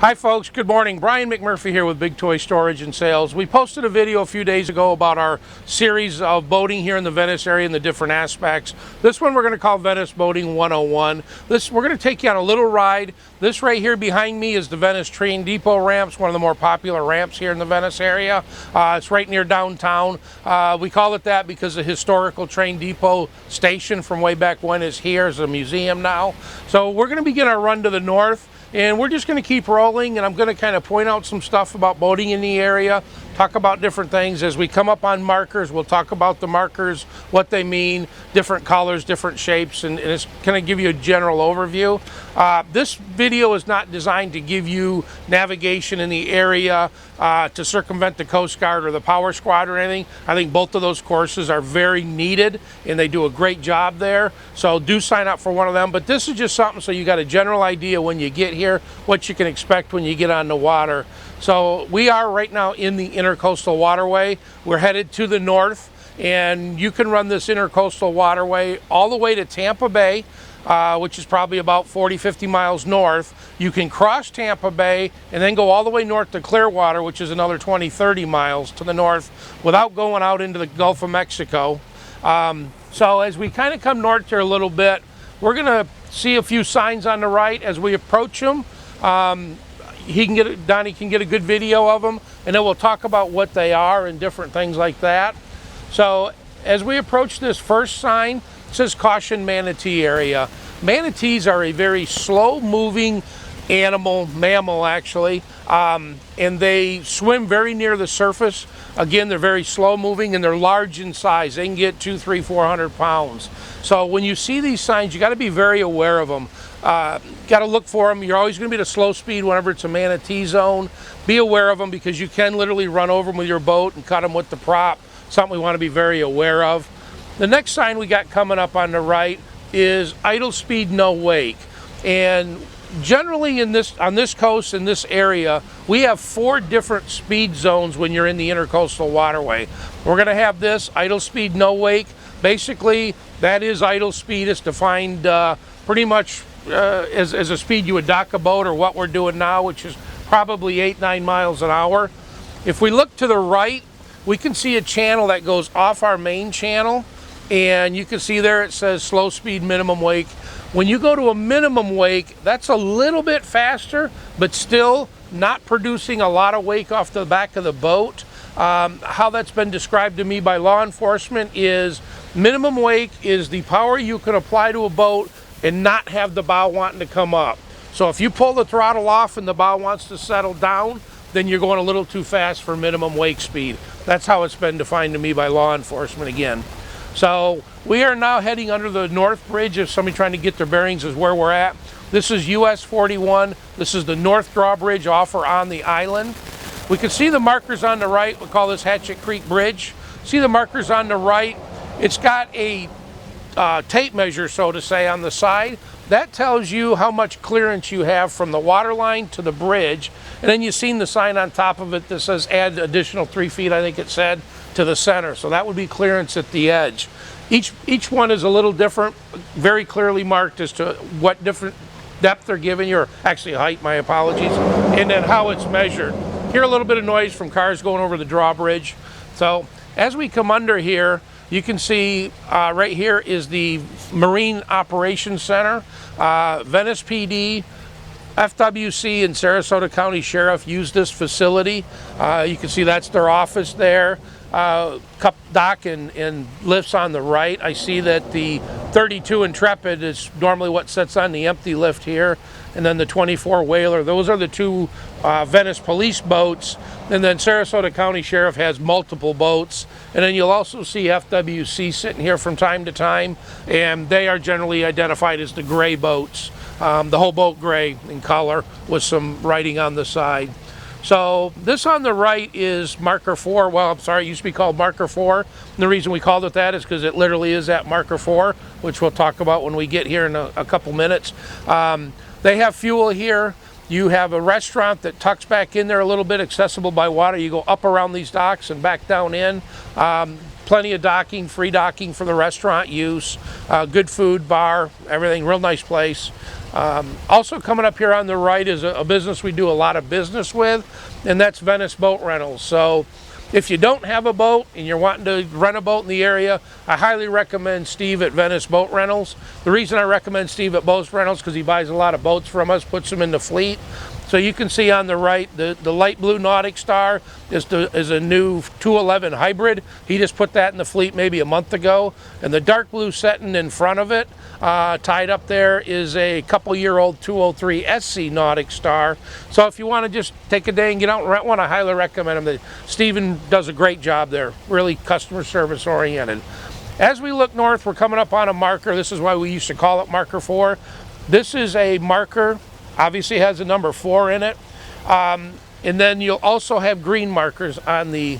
Hi folks, good morning. Brian McMurphy here with BigToy Storage and Sales. We posted a video a few days ago about our series of boating here in the Venice area and the different aspects. This one we're going to call Venice Boating 101. We're going to take you on a little ride. This right here behind me is the Venice Train Depot ramps, one of the more popular ramps here in the Venice area. It's right near downtown. We call it that because the historical train depot station from way back when is here as a museum now. So we're going to begin our run to the north. And we're just going to keep rolling, and I'm going to kind of point out some stuff about boating in the area, talk about different things. As we come up on markers, we'll talk about the markers, what they mean, different colors, different shapes, and it's going to give you a general overview. This video is not designed to give you navigation in the area to circumvent the Coast Guard or the Power Squad or anything. I think both of those courses are very needed, and they do a great job there. So do sign up for one of them. But this is just something so you got a general idea when you get here, what you can expect when you get on the water. So we are right now in the intercoastal waterway. We're headed to the north, and you can run this intercoastal waterway all the way to Tampa Bay, which is probably about 40-50 miles north. You can cross Tampa Bay and then go all the way north to Clearwater, which is another 20-30 miles to the north without going out into the Gulf of Mexico. So as we kind of come north here a little bit, we're going to see a few signs on the right as we approach them. Donnie can get a good video of them, and then we'll talk about what they are and different things like that. So as we approach this first sign, it says caution manatee area. Manatees are a very slow moving mammal actually, and they swim very near the surface. Again, they're very slow moving and they're large in size. They can get 200, 300, 400 pounds. So when you see these signs, you got to be very aware of them. Got to look for them. You're always going to be at a slow speed whenever it's a Manatee Zone. Be aware of them because you can literally run over them with your boat and cut them with the prop. Something we want to be very aware of. The next sign we got coming up on the right is idle speed, no wake. And generally on this coast, in this area, we have 4 different speed zones when you're in the intercoastal waterway. We're going to have this idle speed, no wake. Basically, that is idle speed. It's defined pretty much as a speed you would dock a boat, or what we're doing now, which is probably 8-9 miles an hour. If we look to the right, we can see a channel that goes off our main channel, and you can see there it says slow speed, minimum wake. When you go to a minimum wake, that's a little bit faster, but still not producing a lot of wake off the back of the boat. How that's been described to me by law enforcement is minimum wake is the power you can apply to a boat and not have the bow wanting to come up. So if you pull the throttle off and the bow wants to settle down, then you're going a little too fast for minimum wake speed. That's how it's been defined to me by law enforcement again. So we are now heading under the North Bridge. If somebody trying to get their bearings is where we're at. This is US 41. This is the North Drawbridge off or on the island. We can see the markers on the right. We call this Hatchet Creek Bridge. See the markers on the right? It's got a tape measure, so to say, on the side. That tells you how much clearance you have from the water line to the bridge. And then you've seen the sign on top of it that says add additional 3 feet, I think it said, to the center. So that would be clearance at the edge. Each one is a little different, very clearly marked as to what different depth they're giving you, or actually height, my apologies, and then how it's measured. Hear a little bit of noise from cars going over the drawbridge. So as we come under here, you can see right here is the Marine Operations Center. Venice PD, FWC, and Sarasota County Sheriff use this facility. You can see that's their office there. Cup dock and lifts on the right. I see that the 32 Intrepid is normally what sits on the empty lift here, and then the 24 Whaler. Those are the 2 Venice police boats, and then Sarasota County Sheriff has multiple boats. And then you'll also see FWC sitting here from time to time, and they are generally identified as the gray boats. The whole boat gray in color with some writing on the side. So this on the right is marker 4. Well, I'm sorry, it used to be called marker 4. And the reason we called it that is because it literally is at marker 4, which we'll talk about when we get here in a couple minutes. They have fuel here. You have a restaurant that tucks back in there a little bit, accessible by water. You go up around these docks and back down in. plenty of docking, free docking for the restaurant use, good food, bar, everything, real nice place. Also coming up here on the right is a business we do a lot of business with, and that's Venice Boat Rentals. So if you don't have a boat and you're wanting to rent a boat in the area, I highly recommend Steve at Venice Boat Rentals. The reason I recommend Steve at Boat Rentals because he buys a lot of boats from us, puts them in the fleet. So you can see on the right, the light blue Nautic Star is a new 211 hybrid. He just put that in the fleet maybe a month ago. And the dark blue setting in front of it, tied up there, is a couple-year-old 203 SC Nautic Star. So if you want to just take a day and get out and rent one, I highly recommend him. Steven does a great job there, really customer service oriented. As we look north, we're coming up on a marker. This is why we used to call it Marker 4. This is a marker. Obviously has a number 4 in it, and then you'll also have green markers on the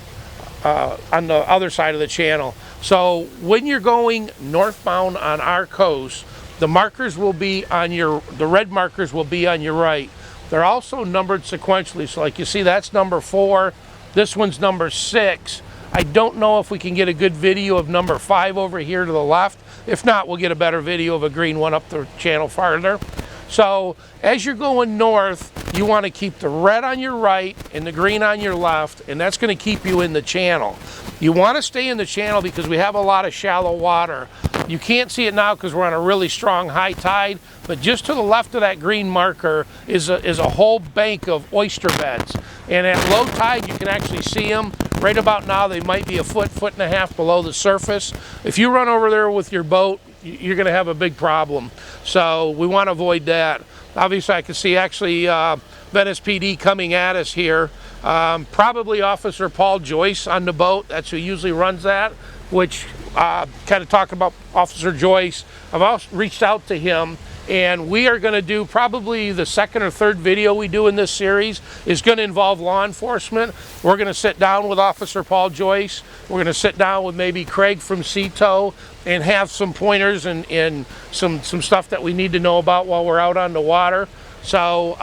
other side of the channel. So when you're going northbound on our coast, the markers will be on the red markers will be on your right. They're also numbered sequentially. So like you see, that's number 4. This one's number 6. I don't know if we can get a good video of number 5 over here to the left. If not, we'll get a better video of a green one up the channel farther. So as you're going north, you want to keep the red on your right and the green on your left, and that's going to keep you in the channel. You want to stay in the channel because we have a lot of shallow water. You can't see it now because we're on a really strong high tide, but just to the left of that green marker is a whole bank of oyster beds. And at low tide, you can actually see them. Right about now, they might be a foot and a half below the surface. If you run over there with your boat, you're going to have a big problem. So we want to avoid that. Obviously, I can see actually Venice PD coming at us here. Probably Officer Paul Joyce on the boat. That's who usually runs that, which kind of talk about Officer Joyce. I've also reached out to him, and we are going to do probably the second or third video we do in this series is going to involve law enforcement. We're going to sit down with Officer Paul Joyce. We're going to sit down with maybe Craig from Seatow and have some pointers and some stuff that we need to know about while we're out on the water. So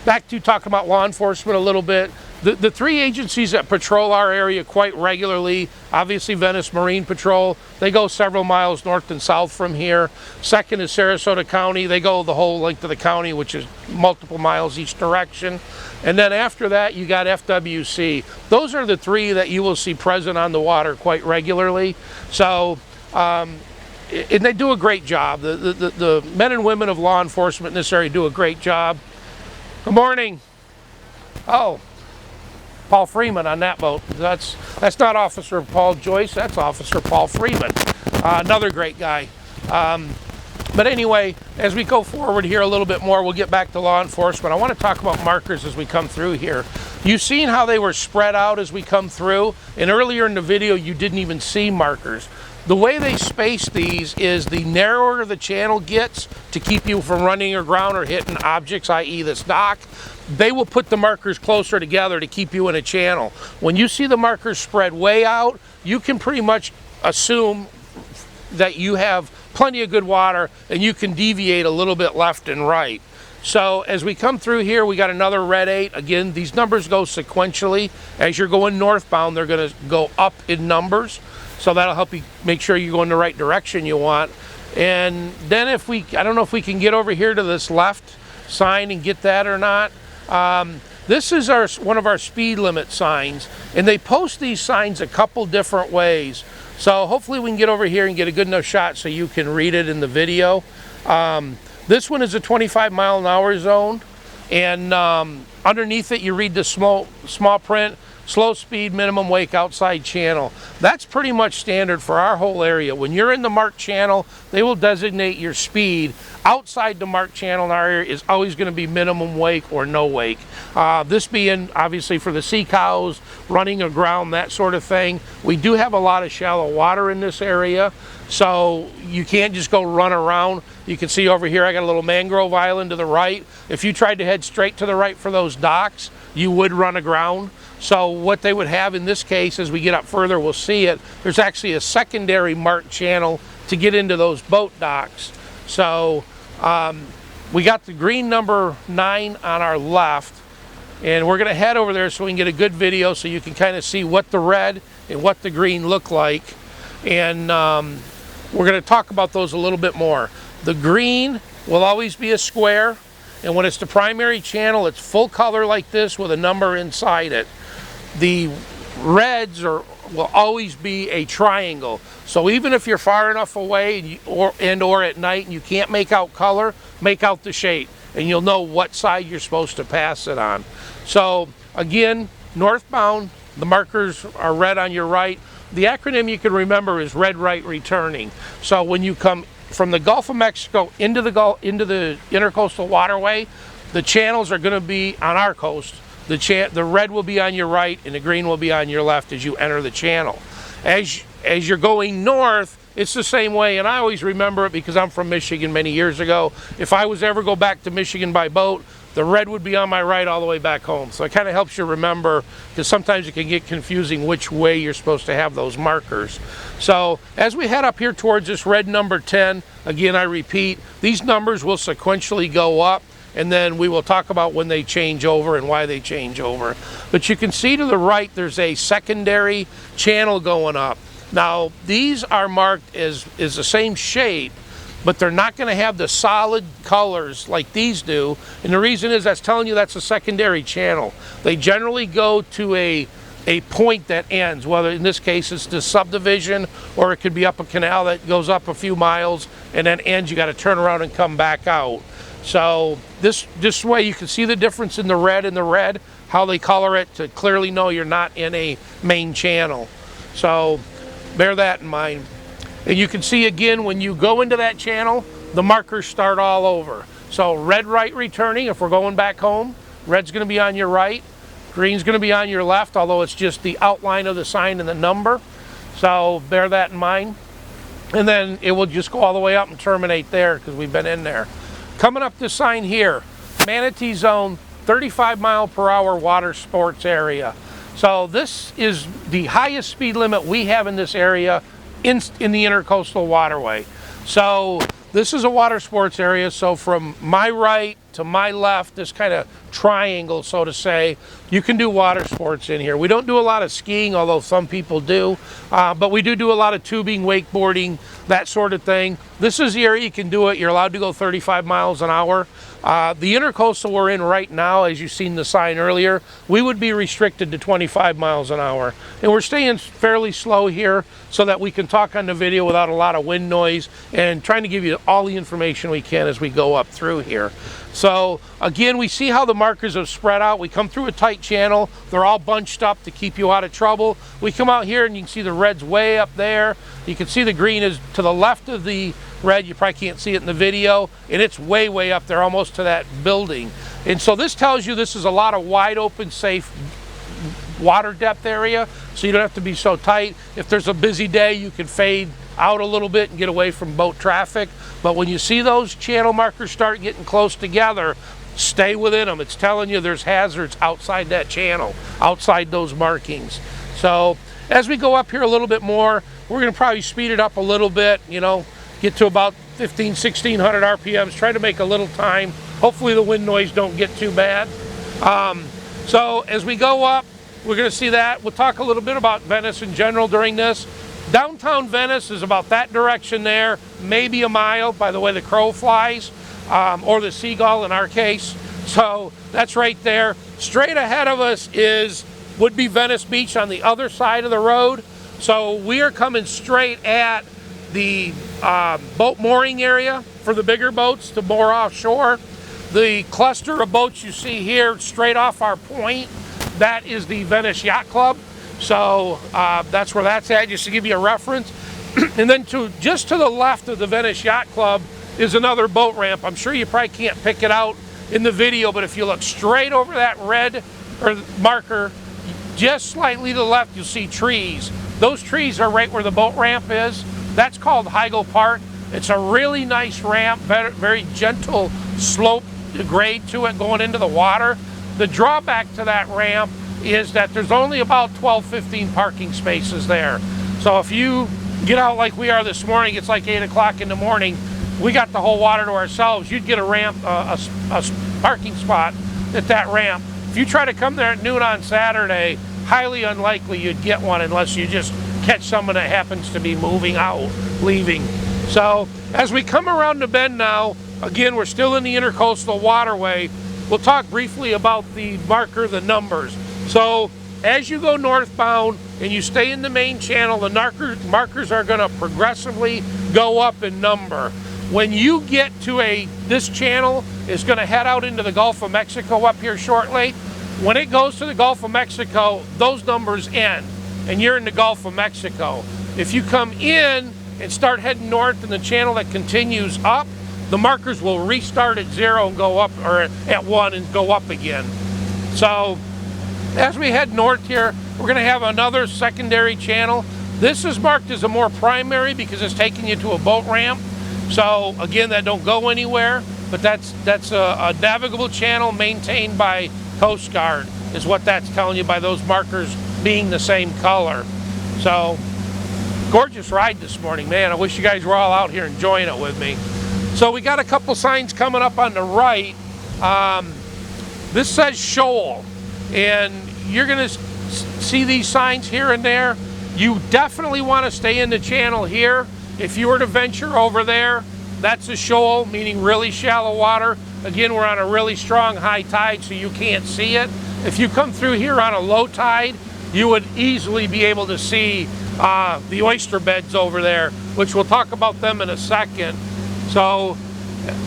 back to talking about law enforcement a little bit. The 3 agencies that patrol our area quite regularly, obviously Venice Marine Patrol, they go several miles north and south from here. Second is Sarasota County, they go the whole length of the county, which is multiple miles each direction. And then after that, you got FWC. Those are the 3 that you will see present on the water quite regularly. So, and they do a great job. The men and women of law enforcement in this area do a great job. Good morning. Oh. Paul Freeman on that boat. That's not Officer Paul Joyce, that's Officer Paul Freeman. Another great guy. But anyway, as we go forward here a little bit more, we'll get back to law enforcement. I want to talk about markers as we come through here. You've seen how they were spread out as we come through, and earlier in the video you didn't even see markers. The way they space these is the narrower the channel gets to keep you from running aground or hitting objects, i.e. this dock, they will put the markers closer together to keep you in a channel. When you see the markers spread way out, you can pretty much assume that you have plenty of good water and you can deviate a little bit left and right. So as we come through here, we got another red 8. Again, these numbers go sequentially. As you're going northbound, they're going to go up in numbers. So that'll help you make sure you go in the right direction you want. And then if I don't know if we can get over here to this left sign and get that or not. This is one of our speed limit signs, and they post these signs a couple different ways. So hopefully we can get over here and get a good enough shot so you can read it in the video. This one is a 25-mile-an-hour zone, and underneath it you read the small print, slow speed, minimum wake, outside channel. That's pretty much standard for our whole area. When you're in the marked channel, they will designate your speed. Outside the marked channel in our area is always going to be minimum wake or no wake. This being obviously for the sea cows, running aground, that sort of thing. We do have a lot of shallow water in this area, so you can't just go run around. You can see over here I got a little mangrove island to the right. If you tried to head straight to the right for those docks, you would run aground. So what they would have in this case, as we get up further, we'll see it, there's actually a secondary marked channel to get into those boat docks. So we got the green number 9 on our left, And we're going to head over there so we can get a good video so you can kind of see what the red and what the green look like. And we're going to talk about those a little bit more. The green will always be a square, and when it's the primary channel, it's full color like this with a number inside it. The reds will always be a triangle. So even if you're far enough away or at night and you can't make out color, make out the shape, and you'll know what side you're supposed to pass it on. So again, northbound, the markers are red on your right. The acronym you can remember is red right returning. So when you come from the Gulf of Mexico into the intercoastal waterway, the channels are going to be on our coast. The red will be on your right and the green will be on your left as you enter the channel. As you're going north, it's the same way, and I always remember it because I'm from Michigan many years ago. If I was ever go back to Michigan by boat, the red would be on my right all the way back home. So it kind of helps you remember, because sometimes it can get confusing which way you're supposed to have those markers. So as we head up here towards this red number 10, again I repeat, these numbers will sequentially go up, and then we will talk about when they change over and why they change over. But you can see to the right there's a secondary channel going up. Now these are marked as the same shape, but they're not going to have the solid colors like these do. And the reason is that's telling you that's a secondary channel. They generally go to a point that ends, whether in this case it's the subdivision or it could be up a canal that goes up a few miles and then ends. You got to turn around and come back out. So this way you can see the difference in the red and the red, how they color it to clearly know you're not in a main channel. So bear that in mind. And you can see again when you go into that channel, the markers start all over. So red right returning, if we're going back home, red's going to be on your right, green's going to be on your left, although it's just the outline of the sign and the number. So bear that in mind. And then it will just go all the way up and terminate there because we've been in there. Coming up this sign here, Manatee Zone, 35-mile-per-hour water sports area. So this is the highest speed limit we have in this area in the intercoastal waterway. So this is a water sports area, so from my right to my left, this kind of triangle, so to say, you can do water sports in here. We don't do a lot of skiing, although some people do, but we do a lot of tubing, wakeboarding, that sort of thing. This is the area you can do it. You're allowed to go 35 miles an hour. The intercoastal we're in right now, as you've seen the sign earlier, we would be restricted to 25 miles an hour. And we're staying fairly slow here so that we can talk on the video without a lot of wind noise and trying to give you all the information we can as we go up through here. So again, we see how the markers have spread out. We come through a tight channel. They're all bunched up to keep you out of trouble. We come out here and you can see the red's way up there. You can see the green is to the left of the red. You probably can't see it in the video, and it's way, way up there, almost to that building. And so this tells you this is a lot of wide open, safe water depth area, so you don't have to be so tight. If there's a busy day, you can fade out a little bit and get away from boat traffic. But when you see those channel markers start getting close together, stay within them. It's telling you there's hazards outside that channel, outside those markings. So as we go up here a little bit more, we're going to probably speed it up a little bit, you know, get to about 1600 RPMs, try to make a little time. Hopefully the wind noise don't get too bad. So as we go up, we're going to see that. We'll talk a little bit about Venice in general during this. Downtown Venice is about that direction there, maybe a mile by the way the crow flies, or the seagull in our case. So that's right there. Straight ahead of us would be Venice Beach on the other side of the road. So we are coming straight at the boat mooring area for the bigger boats to moor offshore. The cluster of boats you see here straight off our point, that is the Venice Yacht Club. So that's where that's at, just to give you a reference. And then just to the left of the Venice Yacht Club is another boat ramp. I'm sure you probably can't pick it out in the video, but if you look straight over that red or marker, just slightly to the left, you'll see trees. Those trees are right where the boat ramp is. That's called Heigl Park. It's a really nice ramp, very gentle slope grade to it going into the water. The drawback to that ramp is that there's only about 12-15 parking spaces there. So if you get out like we are this morning, it's like 8 o'clock in the morning, we got the whole water to ourselves, you'd get a ramp, a parking spot at that ramp if you try to come there at noon on Saturday, highly unlikely you'd get one unless you just catch someone that happens to be moving out, leaving. So as we come around the bend now, again, we're still in the intercoastal waterway. We'll talk briefly about the marker, the numbers. So as you go northbound and you stay in the main channel, the markers are going to progressively go up in number. When you get to this channel is going to head out into the Gulf of Mexico up here shortly. When it goes to the Gulf of Mexico, those numbers end and you're in the Gulf of Mexico. If you come in and start heading north in the channel that continues up, the markers will restart at 0 and go up, or at 1 and go up again. So as we head north here, we're going to have another secondary channel. This is marked as a more primary because it's taking you to a boat ramp. So again, that don't go anywhere, but that's a navigable channel maintained by Coast Guard is what that's telling you by those markers being the same color. So gorgeous ride this morning, man. I wish you guys were all out here enjoying it with me. So we got a couple signs coming up on the right. This says shoal, and you're going to see these signs here and there. You definitely want to stay in the channel here. If you were to venture over there, that's a shoal, meaning really shallow water. Again, we're on a really strong high tide, so you can't see it. If you come through here on a low tide, you would easily be able to see the oyster beds over there, which we'll talk about them in a second. So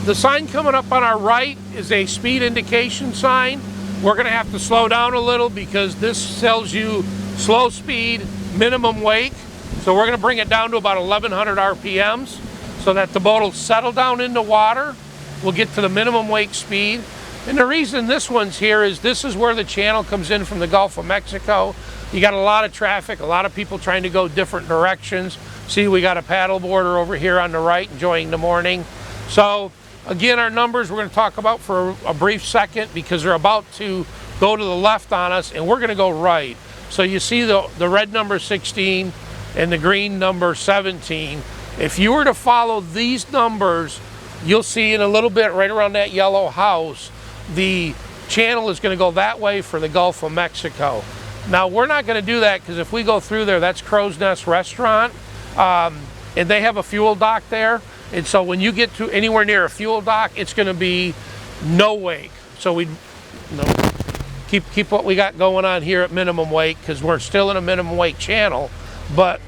the sign coming up on our right is a speed indication sign. We're going to have to slow down a little because this tells you slow speed, minimum wake. So we're going to bring it down to about 1100 RPMs so that the boat will settle down in the water. We'll get to the minimum wake speed. And the reason this one's here is this is where the channel comes in from the Gulf of Mexico. You got a lot of traffic, a lot of people trying to go different directions. See, we got a paddle boarder over here on the right enjoying the morning. So again, our numbers we're going to talk about for a brief second because they're about to go to the left on us and we're going to go right. So you see the red number 16 and the green number 17. If you were to follow these numbers, you'll see in a little bit right around that yellow house, the channel is going to go that way for the Gulf of Mexico. Now we're not going to do that because if we go through there, that's Crow's Nest Restaurant, and they have a fuel dock there. And so when you get to anywhere near a fuel dock, it's going to be no wake. So we keep what we got going on here at minimum wake because we're still in a minimum wake channel. But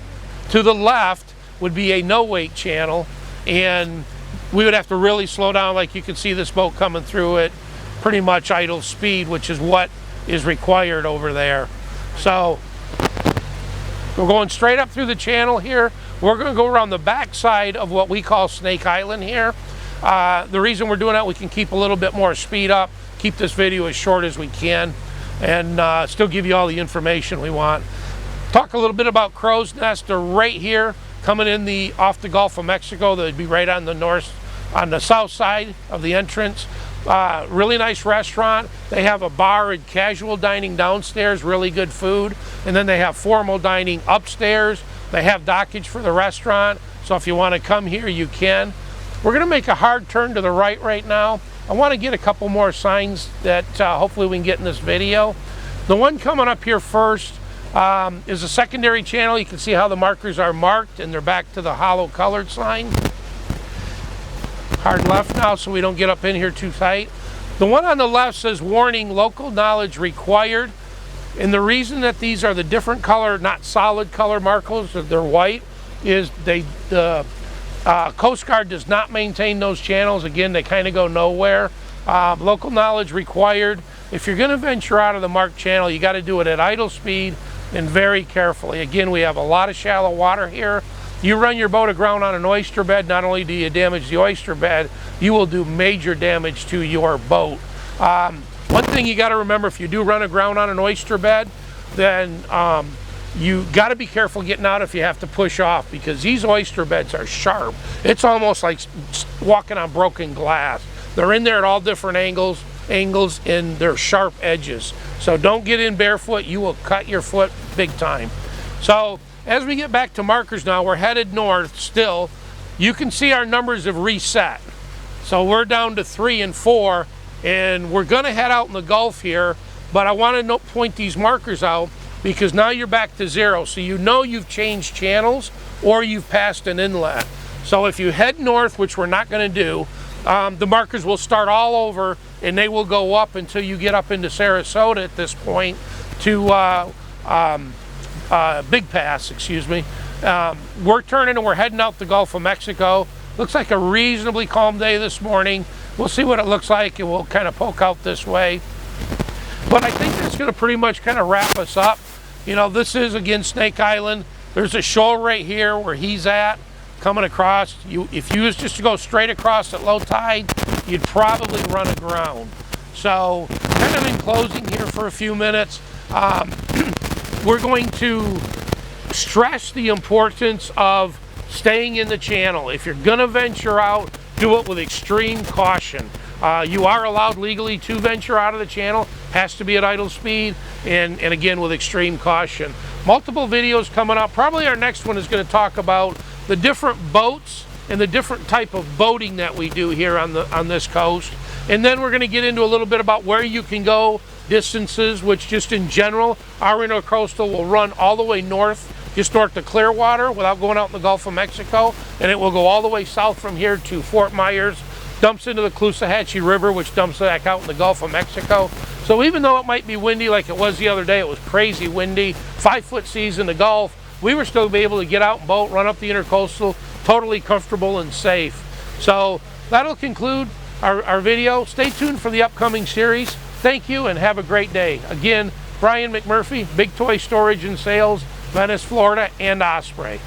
to the left would be a no wake channel, and we would have to really slow down. Like you can see this boat coming through at pretty much idle speed, which is what is required over there. So we're going straight up through the channel here. We're going to go around the back side of what we call Snake Island here. The reason we're doing that, we can keep a little bit more speed up, keep this video as short as we can, and still give you all the information we want. Talk a little bit about Crow's Nest. They're right here, coming in off the Gulf of Mexico. They'd be right on the south side of the entrance. Really nice restaurant. They have a bar and casual dining downstairs, really good food. And then they have formal dining upstairs. They have dockage for the restaurant. So if you want to come here, you can. We're going to make a hard turn to the right now. I want to get a couple more signs that hopefully we can get in this video. The one coming up here first is a secondary channel. You can see how the markers are marked and they're back to the hollow colored sign. Hard left now so we don't get up in here too tight. The one on the left says warning, local knowledge required. And the reason that these are the different color, not solid color markers, that they're white, is the Coast Guard does not maintain those channels. Again, they kind of go nowhere. Local knowledge required. If you're going to venture out of the marked channel, you got to do it at idle speed and very carefully. Again, we have a lot of shallow water here. You run your boat aground on an oyster bed, not only do you damage the oyster bed, you will do major damage to your boat. One thing you got to remember, if you do run aground on an oyster bed, then you got to be careful getting out if you have to push off, because these oyster beds are sharp. It's almost like walking on broken glass. They're in there at all different angles, and they're sharp edges. So don't get in barefoot. You will cut your foot big time. So as we get back to markers now, we're headed north still. You can see our numbers have reset. So we're down to 3 and 4, and we're going to head out in the Gulf here. But I want to point these markers out because now you're back to zero. So you know you've changed channels or you've passed an inlet. So if you head north, which we're not going to do, the markers will start all over and they will go up until you get up into Sarasota at this point to Big Pass, excuse me. We're turning and we're heading out the Gulf of Mexico. Looks like a reasonably calm day this morning. We'll see what it looks like and we'll kind of poke out this way. But I think that's going to pretty much kind of wrap us up. You know, this is again Snake Island. There's a shoal right here where he's at coming across. If you was just to go straight across at low tide, you'd probably run aground. So kind of in closing here for a few minutes, we're going to stress the importance of staying in the channel. If you're going to venture out, do it with extreme caution. You are allowed legally to venture out of the channel, has to be at idle speed, and again with extreme caution. Multiple videos coming up. Probably our next one is going to talk about the different boats and the different type of boating that we do here on this coast. And then we're going to get into a little bit about where you can go, distances, which just in general, our intercoastal will run all the way north, just north to Clearwater without going out in the Gulf of Mexico, and it will go all the way south from here to Fort Myers, dumps into the Caloosahatchee River, which dumps back out in the Gulf of Mexico. So even though it might be windy like it was the other day, it was crazy windy, 5-foot seas in the Gulf, we were still be able to get out and boat, run up the intercoastal, totally comfortable and safe. So that'll conclude our video. Stay tuned for the upcoming series. Thank you and have a great day. Again, Brian McMurphy, BigToy Storage and Sales, Venice, Florida, and Osprey.